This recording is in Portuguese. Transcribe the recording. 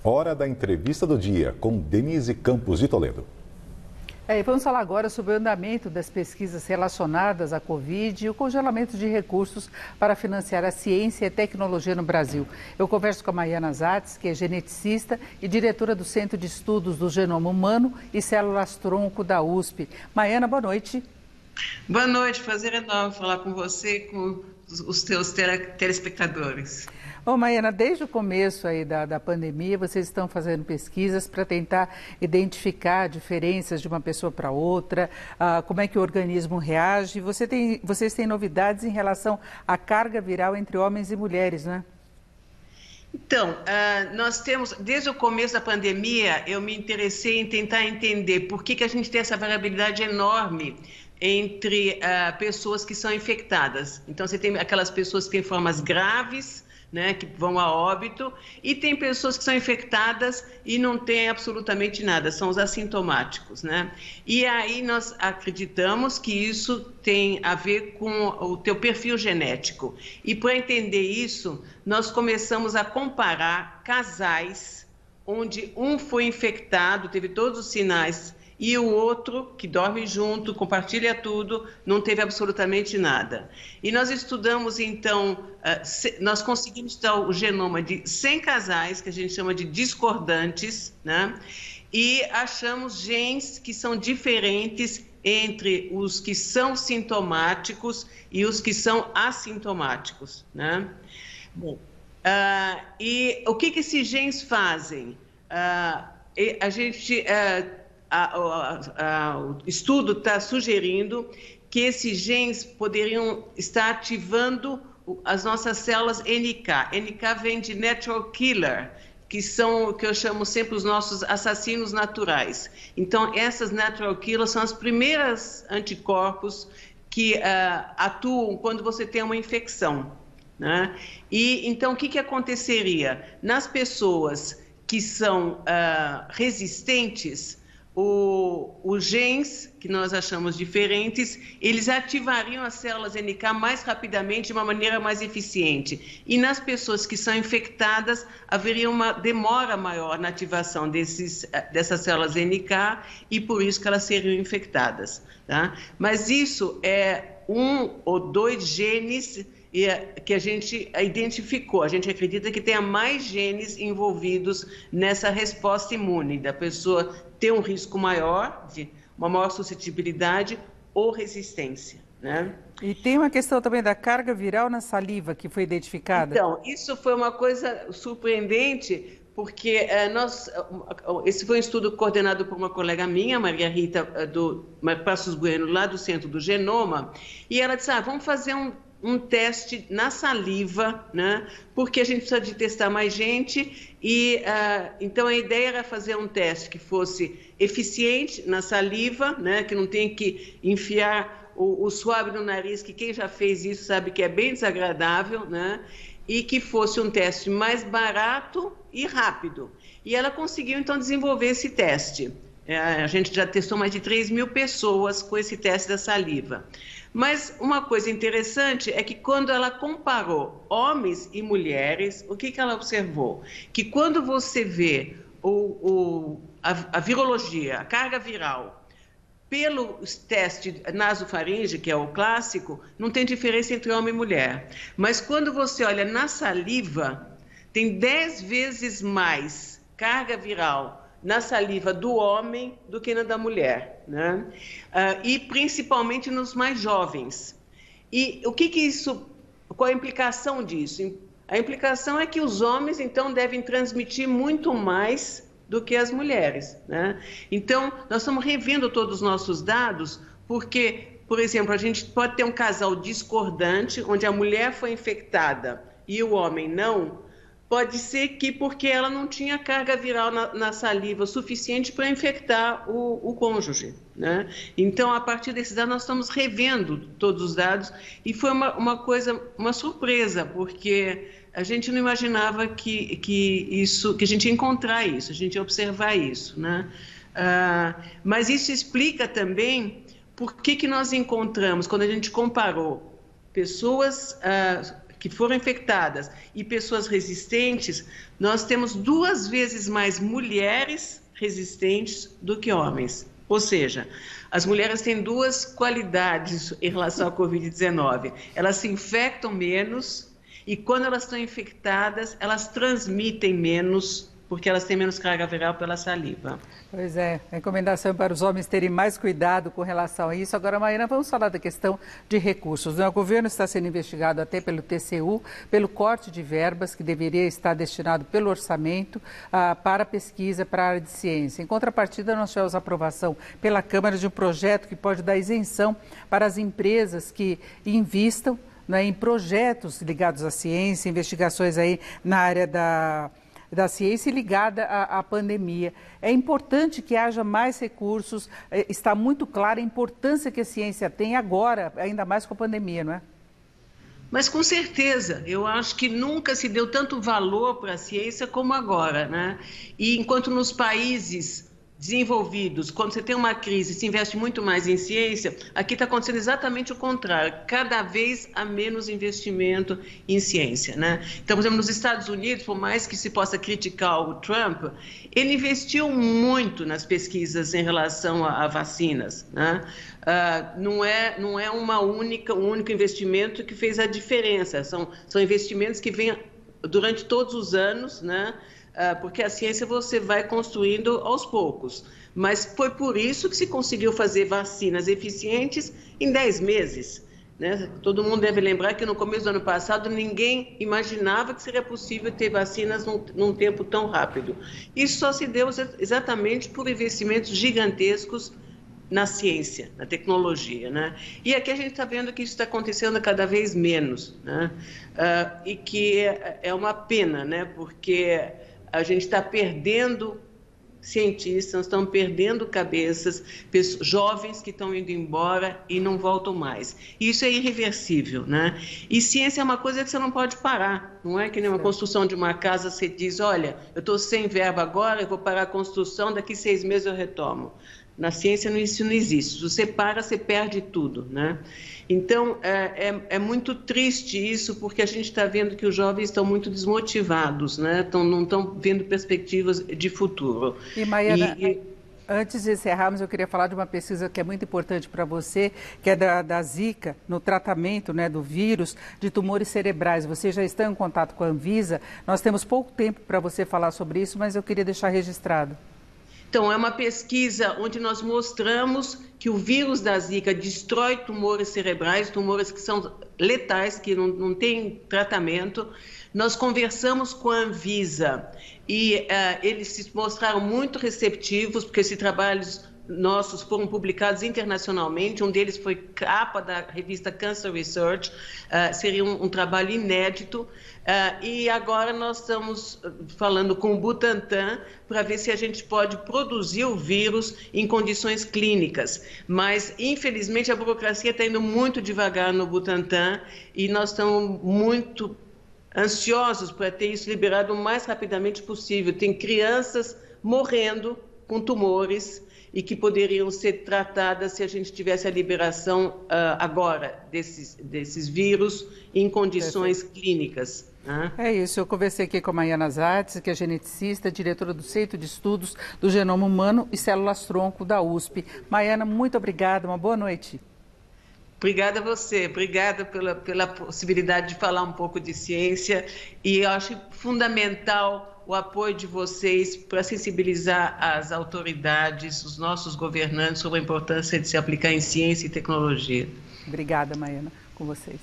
Hora da entrevista do dia com Denise Campos de Toledo. Vamos falar agora sobre o andamento das pesquisas relacionadas à Covid e o congelamento de recursos para financiar a ciência e a tecnologia no Brasil. Eu converso com a Maiana Zatz, que é geneticista e diretora do Centro de Estudos do Genoma Humano e Células-Tronco da USP. Maiana, boa noite. Boa noite, prazer enorme falar com você e com os teus telespectadores. Bom, Maiana, desde o começo aí da pandemia, vocês estão fazendo pesquisas para tentar identificar diferenças de uma pessoa para outra, como é que o organismo reage. Vocês têm novidades em relação à carga viral entre homens e mulheres, né? Então, nós temos, desde o começo da pandemia, eu me interessei em tentar entender por que a gente tem essa variabilidade enorme entre pessoas que são infectadas. Então, você tem aquelas pessoas que têm formas graves, né, que vão a óbito, e tem pessoas que são infectadas e não têm absolutamente nada, são os assintomáticos, né? E aí nós acreditamos que isso tem a ver com o teu perfil genético. E para entender isso, nós começamos a comparar casais onde um foi infectado, teve todos os sinais, e o outro, que dorme junto, compartilha tudo, não teve absolutamente nada. E nós estudamos, então, nós conseguimos estudar o genoma de 100 casais, que a gente chama de discordantes, né? E achamos genes que são diferentes entre os que são sintomáticos e os que são assintomáticos, né? Bom, e o que esses genes fazem? A gente... o estudo está sugerindo que esses genes poderiam estar ativando as nossas células NK. NK vem de Natural Killer, que são o que eu chamo sempre os nossos assassinos naturais. Então, essas Natural Killers são as primeiras anticorpos que atuam quando você tem uma infecção, né? E então, o que aconteceria? Nas pessoas que são resistentes, os genes, que nós achamos diferentes, eles ativariam as células NK mais rapidamente, de uma maneira mais eficiente. E nas pessoas que são infectadas, haveria uma demora maior na ativação dessas células NK e por isso que elas seriam infectadas, tá? Mas isso é 1 ou 2 genes que a gente identificou. A gente acredita que tenha mais genes envolvidos nessa resposta imune, da pessoa ter um risco maior, de uma maior suscetibilidade ou resistência, né? E tem uma questão também da carga viral na saliva que foi identificada. Então, isso foi uma coisa surpreendente, porque esse foi um estudo coordenado por uma colega minha, Maria Rita, do Passos Bueno, lá do Centro do Genoma, e ela disse, vamos fazer um teste na saliva, né? Porque a gente precisa de testar mais gente e então a ideia era fazer um teste que fosse eficiente na saliva, né? Que não tem que enfiar o suave no nariz, que quem já fez isso sabe que é bem desagradável, né? E que fosse um teste mais barato e rápido. E ela conseguiu então desenvolver esse teste. A gente já testou mais de 3.000 pessoas com esse teste da saliva. Mas uma coisa interessante é que quando ela comparou homens e mulheres, o que ela observou? Que quando você vê a virologia, a carga viral, pelo teste nasofaringe, que é o clássico, não tem diferença entre homem e mulher. Mas quando você olha na saliva, tem 10 vezes mais carga viral na saliva do homem do que na da mulher, né? E principalmente nos mais jovens. E o que isso, qual a implicação disso? A implicação é que os homens, então, devem transmitir muito mais do que as mulheres, né? Então, nós estamos revendo todos os nossos dados, porque, por exemplo, a gente pode ter um casal discordante, onde a mulher foi infectada e o homem não. Pode ser que porque ela não tinha carga viral na saliva suficiente para infectar o cônjuge, né? Então, a partir desses dados, nós estamos revendo todos os dados e foi uma surpresa, porque a gente não imaginava que a gente ia encontrar isso, a gente ia observar isso, né? Mas isso explica também por que nós encontramos, quando a gente comparou pessoas que foram infectadas e pessoas resistentes, nós temos 2 vezes mais mulheres resistentes do que homens. Ou seja, as mulheres têm 2 qualidades em relação à Covid-19. Elas se infectam menos e quando elas estão infectadas, elas transmitem menos, porque elas têm menos carga viral pela saliva. Pois é, recomendação para os homens terem mais cuidado com relação a isso. Agora, Maiana, vamos falar da questão de recursos. O governo está sendo investigado até pelo TCU, pelo corte de verbas que deveria estar destinado pelo orçamento para pesquisa, para a área de ciência. Em contrapartida, nós tivemos aprovação pela Câmara de um projeto que pode dar isenção para as empresas que invistam, né, em projetos ligados à ciência, investigações aí na área da ciência ligada à pandemia. É importante que haja mais recursos, está muito clara a importância que a ciência tem agora, ainda mais com a pandemia, não é? Mas com certeza, eu acho que nunca se deu tanto valor para a ciência como agora, né? E enquanto nos países desenvolvidos, quando você tem uma crise, se investe muito mais em ciência, aqui está acontecendo exatamente o contrário. Cada vez há menos investimento em ciência, né? Então, por exemplo, nos Estados Unidos, por mais que se possa criticar o Trump, ele investiu muito nas pesquisas em relação a vacinas, né? Não é um único investimento que fez a diferença. São investimentos que vêm durante todos os anos, né? Porque a ciência você vai construindo aos poucos. Mas foi por isso que se conseguiu fazer vacinas eficientes em 10 meses. Né? Todo mundo deve lembrar que no começo do ano passado ninguém imaginava que seria possível ter vacinas num tempo tão rápido. Isso só se deu exatamente por investimentos gigantescos na ciência, na tecnologia, né? E aqui a gente está vendo que isso está acontecendo cada vez menos, né? E que é uma pena, né? Porque a gente está perdendo cientistas, estamos perdendo cabeças, jovens que estão indo embora e não voltam mais. Isso é irreversível, né? E ciência é uma coisa que você não pode parar, não é que nem uma construção de uma casa, você diz, olha, eu estou sem verba agora, eu vou parar a construção, daqui 6 meses eu retomo. Na ciência isso não existe. Se você para, você perde tudo, né? Então, é muito triste isso, porque a gente está vendo que os jovens estão muito desmotivados, né? Não estão vendo perspectivas de futuro. E, Maiana, antes de encerrarmos, eu queria falar de uma pesquisa que é muito importante para você, que é da Zika, no tratamento, né, do vírus de tumores cerebrais. Você já está em contato com a Anvisa. Nós temos pouco tempo para você falar sobre isso, mas eu queria deixar registrado. Então, é uma pesquisa onde nós mostramos que o vírus da Zika destrói tumores cerebrais, tumores que são letais, que não têm tratamento. Nós conversamos com a Anvisa e eles se mostraram muito receptivos, porque esses trabalhos nossos foram publicados internacionalmente. Um deles foi capa da revista Cancer Research, seria um trabalho inédito. E agora nós estamos falando com o Butantan para ver se a gente pode produzir o vírus em condições clínicas. Mas, infelizmente, a burocracia está indo muito devagar no Butantan e nós estamos muito ansiosos para ter isso liberado o mais rapidamente possível. Tem crianças morrendo com tumores e que poderiam ser tratadas se a gente tivesse a liberação agora desses vírus em condições clínicas. É isso, eu conversei aqui com a Maiana Zatz, que é geneticista, diretora do Centro de Estudos do Genoma Humano e Células-Tronco da USP. Maiana, muito obrigada, uma boa noite. Obrigada a você, obrigada pela possibilidade de falar um pouco de ciência e eu acho fundamental o apoio de vocês para sensibilizar as autoridades, os nossos governantes sobre a importância de se aplicar em ciência e tecnologia. Obrigada, Maiana, com vocês.